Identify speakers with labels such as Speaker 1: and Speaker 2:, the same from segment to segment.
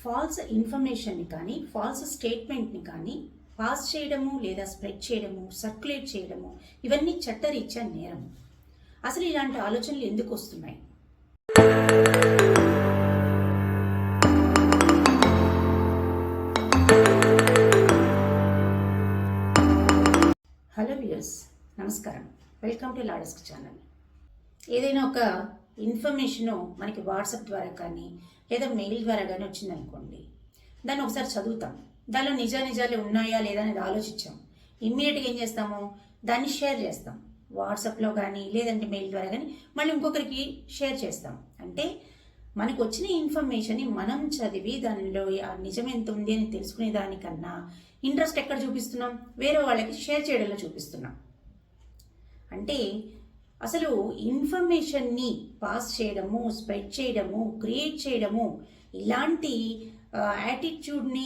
Speaker 1: Falls ఇన్ఫర్మేషన్ని కానీ falls స్టేట్మెంట్ని కానీ పాస్ చేయడము లేదా స్ప్రెడ్ చేయడము సర్క్యులేట్ చేయడము ఇవన్నీ చట్టరీత్యా నేరం. అసలు ఇలాంటి ఆలోచనలు ఎందుకు వస్తున్నాయి? హలో వ్యూయర్స్, నమస్కారం. Welcome to law desk channel. ఏదైనా ఒక ఇన్ఫర్మేషను మనకి వాట్సాప్ ద్వారా కానీ లేదా మెయిల్ ద్వారా కానీ వచ్చిందనుకోండి, దాన్ని ఒకసారి చదువుతాం. దానిలో నిజాలు ఉన్నాయా లేదా అనేది ఆలోచించాం. ఇమ్మీడియట్గా ఏం చేస్తాము, దాన్ని షేర్ చేస్తాం. వాట్సాప్లో కానీ లేదంటే మెయిల్ ద్వారా కానీ మళ్ళీ ఇంకొకరికి షేర్ చేస్తాం. అంటే మనకు వచ్చిన ఇన్ఫర్మేషన్ని మనం చదివి దానిలో నిజం ఎంత ఉంది అని తెలుసుకునే దానికన్నా ఇంట్రెస్ట్ ఎక్కడ చూపిస్తున్నాం? వేరే వాళ్ళకి షేర్ చేయడంలో చూపిస్తున్నాం. అంటే అసలు ఇన్ఫర్మేషన్ని పాస్ చేయడము, స్ప్రెడ్ చేయడము, క్రియేట్ చేయడము, ఇలాంటి యాటిట్యూడ్ని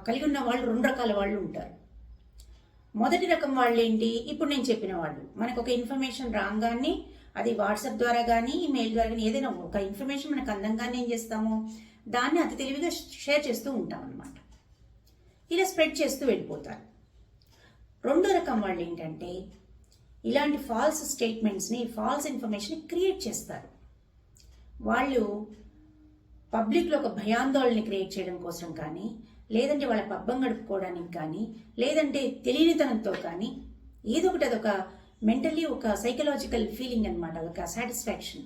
Speaker 1: కలిగి ఉన్న వాళ్ళు రెండు రకాల వాళ్ళు ఉంటారు. మొదటి రకం వాళ్ళు ఏంటి? ఇప్పుడు నేను చెప్పిన వాళ్ళు. మనకు ఒక ఇన్ఫర్మేషన్ రాగానే అది వాట్సాప్ ద్వారా కానీ మెయిల్ ద్వారా కానీ ఏదైనా ఒక ఇన్ఫర్మేషన్ మనకు అందంగానే ఏం చేస్తాము, దాన్ని అతి తెలివిగా షేర్ చేస్తూ ఉంటాం అన్నమాట. ఇలా స్ప్రెడ్ చేస్తూ వెళ్ళిపోతారు. రెండో రకం వాళ్ళు ఏంటంటే ఇలాంటి ఫాల్స్ స్టేట్మెంట్స్ని, ఫాల్స్ ఇన్ఫర్మేషన్ని క్రియేట్ చేస్తారు. వాళ్ళు పబ్లిక్లో ఒక భయాందోళనని క్రియేట్ చేయడం కోసం కానీ, లేదంటే వాళ్ళ పబ్బం గడుపుకోవడానికి కానీ, లేదంటే తెలియనితనంతో కానీ, ఏదో ఒకటి అదొక మెంటల్లీ ఒక సైకలాజికల్ ఫీలింగ్ అనమాట, అదొక సాటిస్ఫాక్షన్.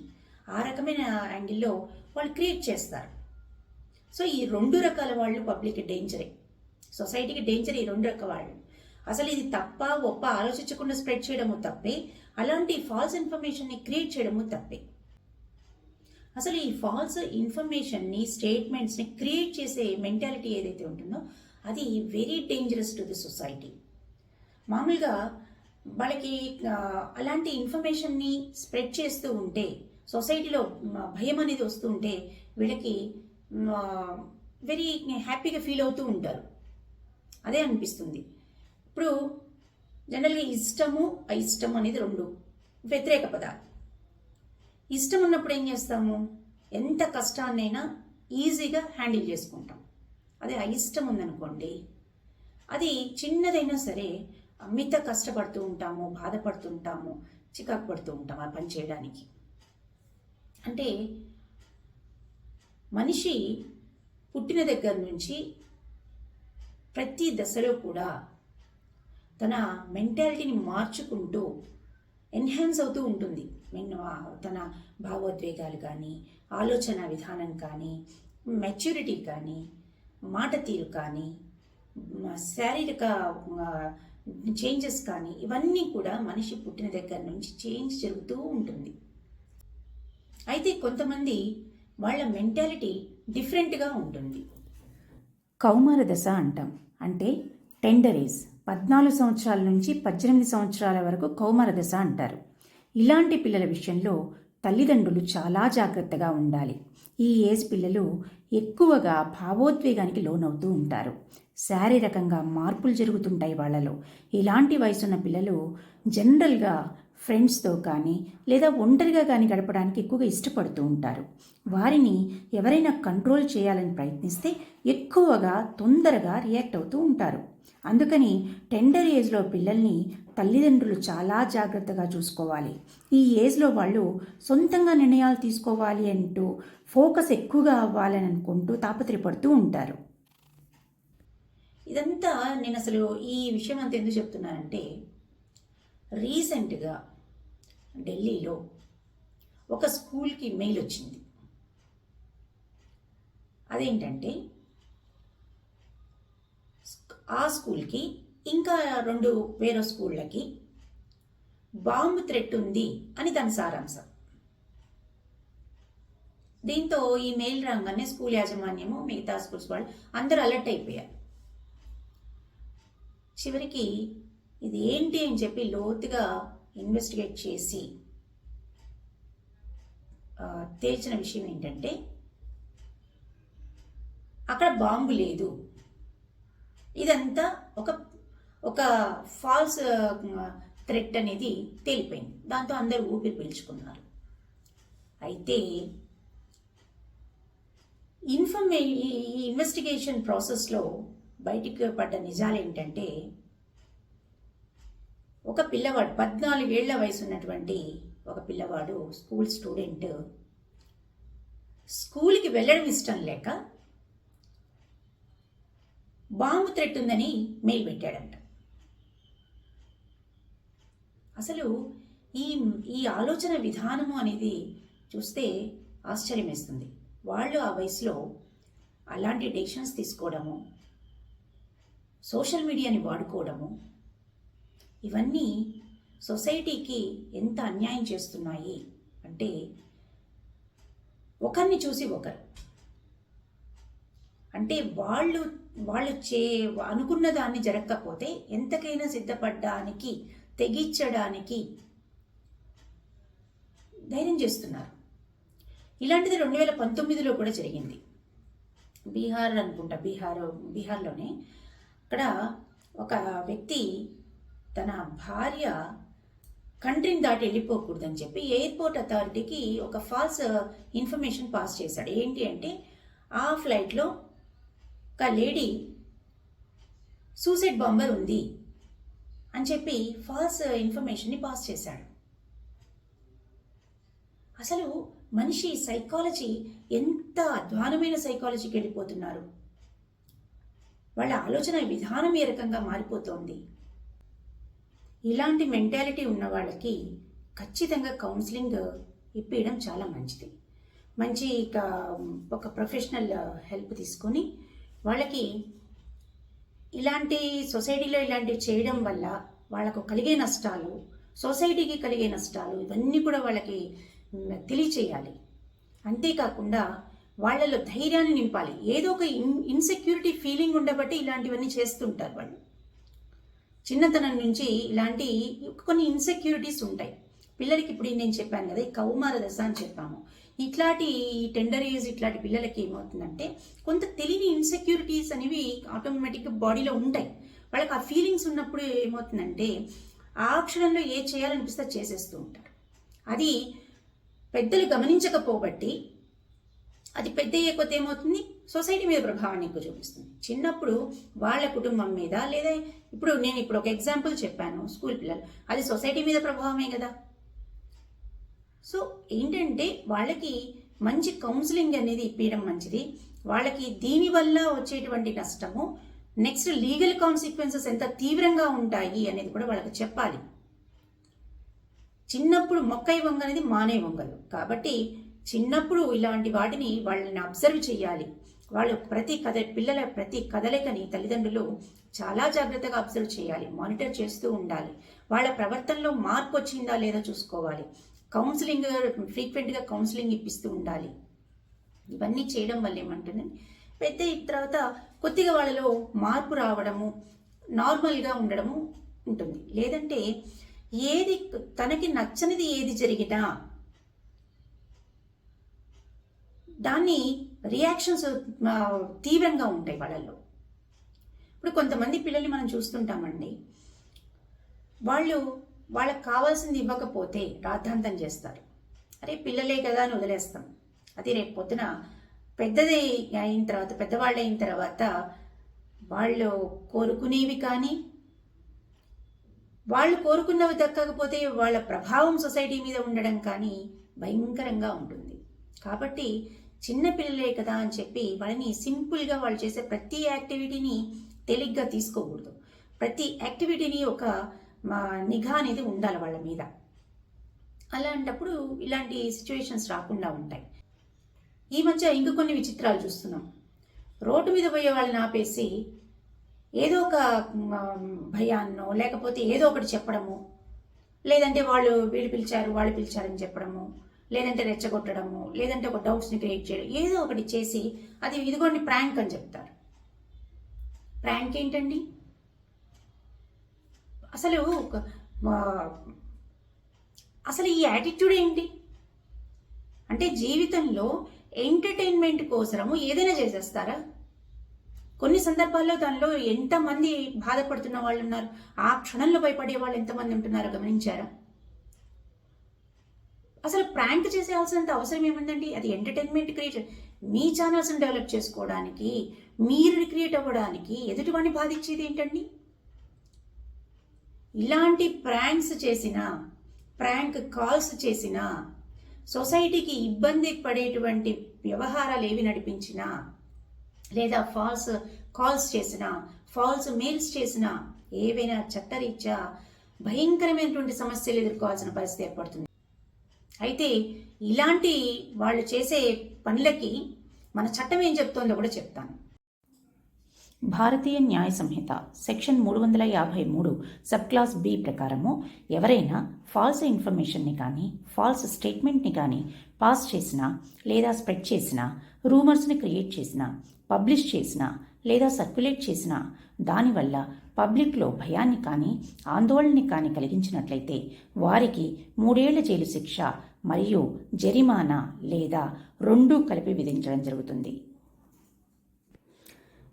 Speaker 1: ఆ రకమైన యాంగిల్లో వాళ్ళు క్రియేట్ చేస్తారు. సో ఈ రెండు రకాల వాళ్ళు పబ్లిక్ డేంజరే, సొసైటీకి డేంజర్. ఈ రెండు రకాల వాళ్ళు అసలు ఇది తప్ప ఒప్ప ఆలోచించకుండా స్ప్రెడ్ చేయడము తప్పే, అలాంటి ఫాల్స్ ఇన్ఫర్మేషన్ని క్రియేట్ చేయడము తప్పే. అసలు ఈ ఫాల్స్ ఇన్ఫర్మేషన్ని, స్టేట్మెంట్స్ని క్రియేట్ చేసే మెంటాలిటీ ఏదైతే ఉంటుందో అది very dangerous to the society. మామూలుగా వాళ్ళకి అలాంటి ఇన్ఫర్మేషన్ని స్ప్రెడ్ చేస్తూ ఉంటే, సొసైటీలో భయం అనేది వస్తూ ఉంటే వీళ్ళకి వెరీ హ్యాపీగా ఫీల్ అవుతూ ఉంటారు. అదే అనిపిస్తుంది. ఇప్పుడు జనరల్గా ఇష్టము, అయిష్టము అనేది రెండు వ్యతిరేక పదాలు. ఇష్టం ఉన్నప్పుడు ఏం చేస్తాము, ఎంత కష్టాన్నైనా ఈజీగా హ్యాండిల్ చేసుకుంటాం. అదే అయిష్టం ఉందనుకోండి, అది చిన్నదైనా సరే అమిత కష్టపడుతూ ఉంటాము, బాధపడుతూ ఉంటాము, చికాకు పడుతూ ఉంటాము ఆ పని చేయడానికి. అంటే మనిషి పుట్టిన దగ్గర నుంచి ప్రతి దశలో కూడా తన మెంటాలిటీని మార్చుకుంటూ ఎన్హాన్స్ అవుతూ ఉంటుంది. తన భావోద్వేగాలు కానీ, ఆలోచన విధానం కానీ, మెచ్యూరిటీ కానీ, మాట తీరు కానీ, శారీరక చేంజెస్ కానీ, ఇవన్నీ కూడా మనిషి పుట్టిన దగ్గర నుంచి చేంజ్ జరుగుతూ ఉంటుంది. అయితే కొంతమంది వాళ్ళ మెంటాలిటీ డిఫరెంట్గా ఉంటుంది. కౌమార దశ అంటాం. అంటే టెండర్ ఏజ్, 14 సంవత్సరాల నుంచి 18 సంవత్సరాల వరకు కౌమార దశ అంటారు. ఇలాంటి పిల్లల విషయంలో తల్లిదండ్రులు చాలా జాగ్రత్తగా ఉండాలి. ఈ ఏజ్ పిల్లలు ఎక్కువగా భావోద్వేగానికి లోనవుతూ ఉంటారు. శారీరకంగా మార్పులు జరుగుతుంటాయి వాళ్ళలో. ఇలాంటి వయసున్న పిల్లలు జనరల్గా ఫ్రెండ్స్తో కానీ లేదా ఒంటరిగా కానీ గడపడానికి ఎక్కువగా ఇష్టపడుతూ ఉంటారు. వారిని ఎవరైనా కంట్రోల్ చేయాలని ప్రయత్నిస్తే ఎక్కువగా తొందరగా రియాక్ట్ అవుతూ ఉంటారు. అందుకని టెండర్ ఏజ్లో పిల్లల్ని తల్లిదండ్రులు చాలా జాగ్రత్తగా చూసుకోవాలి. ఈ ఏజ్లో వాళ్ళు సొంతంగా నిర్ణయాలు తీసుకోవాలి అంటూ ఫోకస్ ఎక్కువగా అవ్వాలని అనుకుంటూ తాపత్రయపడుతూ ఉంటారు. ఇదంతా నేను అసలు ఈ విషయం అంతా ఎందుకు చెప్తున్నానంటే, రీసెంట్గా ఢిల్లీలో ఒక స్కూల్కి మెయిల్ వచ్చింది. అదేంటంటే ఆ స్కూల్కి ఇంకా 2 వేరే స్కూళ్ళకి బాంబు థ్రెట్ ఉంది అని దాని సారాంశం. దీంతో ఈ మెయిల్ రాగానే స్కూల్ యాజమాన్యము, మిగతా స్కూల్స్ వాళ్ళు అందరూ అలర్ట్ అయిపోయారు. చివరికి ఇది ఏంటి అని చెప్పి లోతుగా ఇన్వెస్టిగేట్ చేసి తేల్చిన విషయం ఏంటంటే అక్కడ బాంబు లేదు. ఇదంతా ఒక ఫాల్స్ థ్రెట్ అనేది తేలిపోయింది. దాంతో అందరూ ఊపిరి పీల్చుకున్నారు. అయితే ఈ ఇన్వెస్టిగేషన్ ప్రాసెస్లో బయటికి పడ్డ నిజాలు ఏంటంటే, ఒక పిల్లవాడు 14 ఏళ్ల వయసు ఉన్నటువంటి ఒక పిల్లవాడు స్కూల్ స్టూడెంట్ స్కూల్కి వెళ్ళడం ఇష్టం లేక బాంబు థ్రెట్ ఉందని మెయిల్ పెట్టాడంట. అసలు ఈ ఈ ఆలోచన విధానము అనేది చూస్తే ఆశ్చర్యం వేస్తుంది. వాళ్ళు ఆ వయసులో అలాంటి డెసిషన్స్ తీసుకోవడము, సోషల్ మీడియాని వాడుకోవడము, ఇవన్నీ సొసైటీకి ఎంత అన్యాయం చేస్తున్నాయి అంటే, ఒకరిని చూసి ఒకరు అంటే వాళ్ళు అనుకున్న దాన్ని జరగకపోతే ఎంతకైనా సిద్ధపడడానికి, తెగించడానికి ధైర్యం చేస్తున్నారు. ఇలాంటిది 2019లో కూడా జరిగింది. బీహార్ అనుకుంటా, బీహార్లోనే అక్కడ ఒక వ్యక్తి తన భార్య కంట్రీని దాటి వెళ్ళిపోకూడదని చెప్పి ఎయిర్పోర్ట్ అథారిటీకి ఒక ఫాల్స్ ఇన్ఫర్మేషన్ పాస్ చేశాడు. ఏంటి అంటే, ఆ ఫ్లైట్లో ఒక లేడీ సూసైడ్ బాంబర్ ఉంది అని చెప్పి ఫాల్స్ ఇన్ఫర్మేషన్ని పాస్ చేశాడు. అసలు మనిషి సైకాలజీ ఎంత అధ్వానమైన సైకాలజీకి వెళ్ళిపోతున్నారు. వాళ్ళ ఆలోచన విధానం ఏ రకంగా మారిపోతోంది. ఇలాంటి మెంటాలిటీ ఉన్న వాళ్ళకి ఖచ్చితంగా కౌన్సిలింగ్ ఇప్పించడం చాలా మంచిది. మంచి ఒక ప్రొఫెషనల్ హెల్ప్ తీసుకొని వాళ్ళకి ఇలాంటి సొసైటీలో ఇలాంటివి చేయడం వల్ల వాళ్ళకు కలిగే నష్టాలు, సొసైటీకి కలిగే నష్టాలు, ఇవన్నీ కూడా వాళ్ళకి తెలియచేయాలి. అంతేకాకుండా వాళ్ళలో ధైర్యాన్ని నింపాలి. ఏదో ఒక ఇన్సెక్యూరిటీ ఫీలింగ్ ఉండబట్టి ఇలాంటివన్నీ చేస్తుంటారు వాళ్ళు. చిన్నతనం నుంచి ఇలాంటి కొన్ని ఇన్సెక్యూరిటీస్ ఉంటాయి పిల్లలకి. ఇప్పుడు నేను చెప్పాను కదా, కౌమార దశ అని చెప్పాము. ఇట్లాంటి టెండర్ ఏజ్ ఇట్లాంటి పిల్లలకి ఏమవుతుందంటే, కొంత తెలియని ఇన్సెక్యూరిటీస్ అనేవి ఆటోమేటిక్గా బాడీలో ఉంటాయి. వాళ్ళకి ఆ ఫీలింగ్స్ ఉన్నప్పుడు ఏమవుతుందంటే, ఆ క్షణంలో ఏ చేయాలనిపిస్తే చేసేస్తూ ఉంటారు. అది పెద్దలు గమనించకపోబట్టి అది పెద్ద అయ్యే కొద్ది ఏమవుతుంది, సొసైటీ మీద ప్రభావాన్ని ఎక్కువ చూపిస్తుంది. చిన్నప్పుడు వాళ్ళ కుటుంబం మీద, లేదా ఇప్పుడు ఒక ఎగ్జాంపుల్ చెప్పాను, స్కూల్ పిల్లలు, అది సొసైటీ మీద ప్రభావమే కదా. సో ఏంటంటే, వాళ్ళకి మంచి కౌన్సిలింగ్ అనేది ఇప్పించడం మంచిది. వాళ్ళకి దీనివల్ల వచ్చేటువంటి నష్టము, నెక్స్ట్ లీగల్ కాన్సిక్వెన్సెస్ ఎంత తీవ్రంగా ఉంటాయి అనేది కూడా వాళ్ళకి చెప్పాలి. చిన్నప్పుడు మొక్కై వంగ అనేది మానే వంగలు. కాబట్టి చిన్నప్పుడు ఇలాంటి వాటిని వాళ్ళని అబ్జర్వ్ చేయాలి. వాళ్ళు పిల్లల ప్రతి కదలికని తల్లిదండ్రులు చాలా జాగ్రత్తగా అబ్జర్వ్ చేయాలి, మానిటర్ చేస్తూ ఉండాలి. వాళ్ళ ప్రవర్తనలో మార్పు వచ్చిందా లేదా చూసుకోవాలి. కౌన్సిలింగ్, ఫ్రీక్వెంట్గా కౌన్సిలింగ్ ఇప్పిస్తూ ఉండాలి. ఇవన్నీ చేయడం వల్ల ఏమంటుంది, పెద్ద తర్వాత కొద్దిగా వాళ్ళలో మార్పు రావడము, నార్మల్గా ఉండడము ఉంటుంది. లేదంటే ఏది తనకి నచ్చనిది ఏది జరిగినా దాన్ని రియాక్షన్స్ తీవ్రంగా ఉంటాయి వాళ్ళల్లో. ఇప్పుడు కొంతమంది పిల్లల్ని మనం చూస్తుంటామండి, వాళ్ళకి కావాల్సింది ఇవ్వకపోతే రాద్ధాంతం చేస్తారు. అరే పిల్లలే కదా అని వదిలేస్తాం. అది రేపు పొద్దున పెద్దవాళ్ళు అయిన తర్వాత వాళ్ళు కోరుకునేవి కానీ, వాళ్ళు కోరుకున్నవి దక్కకపోతే వాళ్ళ ప్రభావం సొసైటీ మీద ఉండడం కానీ భయంకరంగా ఉంటుంది. కాబట్టి చిన్న పిల్లలే కదా అని చెప్పి వాళ్ళని సింపుల్గా వాళ్ళు చేసే ప్రతి యాక్టివిటీని తేలిగ్గా తీసుకోకూడదు. ప్రతి యాక్టివిటీని ఒక నిఘా అనేది ఉండాలి వాళ్ళ మీద. అలాంటప్పుడు ఇలాంటి సిచ్యువేషన్స్ రాకుండా ఉంటాయి. ఈ మధ్య ఇంక కొన్ని విచిత్రాలు చూస్తున్నాం. రోడ్డు మీద పోయే వాళ్ళని ఆపేసి ఏదో ఒక భయాన్నో లేకపోతే ఏదో ఒకటి చెప్పడము, లేదంటే వీళ్ళు పిలిచారని చెప్పడము, లేదంటే రెచ్చగొట్టడము, లేదంటే ఒక డౌట్స్ని క్రియేట్ చేయడం, ఏదో ఒకటి చేసి అది ఇదిగోండి ప్రాంక్ అని చెప్తారు. ప్రాంక్ ఏంటండి? అసలు ఈ యాటిట్యూడ్ ఏంటి అంటే, జీవితంలో ఎంటర్టైన్మెంట్ కోసము ఏదైనా చేసేస్తారా? కొన్ని సందర్భాల్లో దానిలో ఎంతమంది బాధపడుతున్న వాళ్ళు ఉన్నారు, ఆ క్షణంలో భయపడే వాళ్ళు ఎంతమంది ఉంటున్నారో గమనించారా? అసలు ప్రాంక్ చేసేయాల్సినంత అవసరం ఏముందండి? అది ఎంటర్టైన్మెంట్ క్రియేట్, మీ ఛానల్స్ని డెవలప్ చేసుకోవడానికి, మీరు రిక్రియేట్ అవ్వడానికి ఎదుటివాడిని బాధించేది ఏంటండి? ఇలాంటి ప్రాంక్స్ చేసిన, ప్రాంక్ కాల్స్ చేసిన, సొసైటీకి ఇబ్బంది పడేటువంటి వ్యవహారాలు ఏవి నడిపించినా, లేదా ఫాల్స్ కాల్స్ చేసిన, ఫాల్స్ మెయిల్స్ చేసిన, ఏవైనా చట్టరీత్యా భయంకరమైనటువంటి సమస్యలు ఎదుర్కోవాల్సిన పరిస్థితి ఏర్పడుతుంది. అయితే ఇలాంటి వాళ్ళు చేసే పనులకి మన చట్టం ఏం చెప్తోందో కూడా చెప్తాను. భారతీయ న్యాయ సంహిత సెక్షన్ 353 సబ్ క్లాస్ బి ప్రకారము ఎవరైనా ఫాల్స్ ఇన్ఫర్మేషన్ని కానీ, ఫాల్స్ స్టేట్మెంట్ని కానీ పాస్ చేసినా, లేదా స్ప్రెడ్ చేసినా, రూమర్స్ని క్రియేట్ చేసినా, పబ్లిష్ చేసినా, లేదా సర్క్యులేట్ చేసినా, దానివల్ల పబ్లిక్లో భయాన్ని కానీ, ఆందోళనని కానీ కలిగించినట్లయితే వారికి 3 ఏళ్ల జైలు శిక్ష మరియు జరిమానా లేదా 2 కలిపి విధించడం జరుగుతుంది.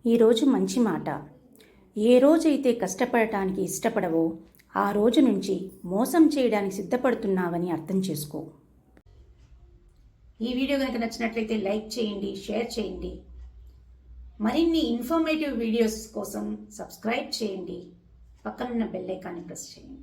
Speaker 1: ఈరోజు మంచి మాట. ఏ రోజైతే కష్టపడటానికి ఇష్టపడవో ఆ రోజు నుంచి మోసం చేయడానికి సిద్ధపడుతున్నావని అర్థం చేసుకో. ఈ వీడియో కనుక నచ్చినట్లయితే లైక్ చేయండి, షేర్ చేయండి. మరిన్ని ఇన్ఫర్మేటివ్ వీడియోస్ కోసం సబ్స్క్రైబ్ చేయండి. పక్కనున్న బెల్ ఐకాన్ని ప్రెస్ చేయండి.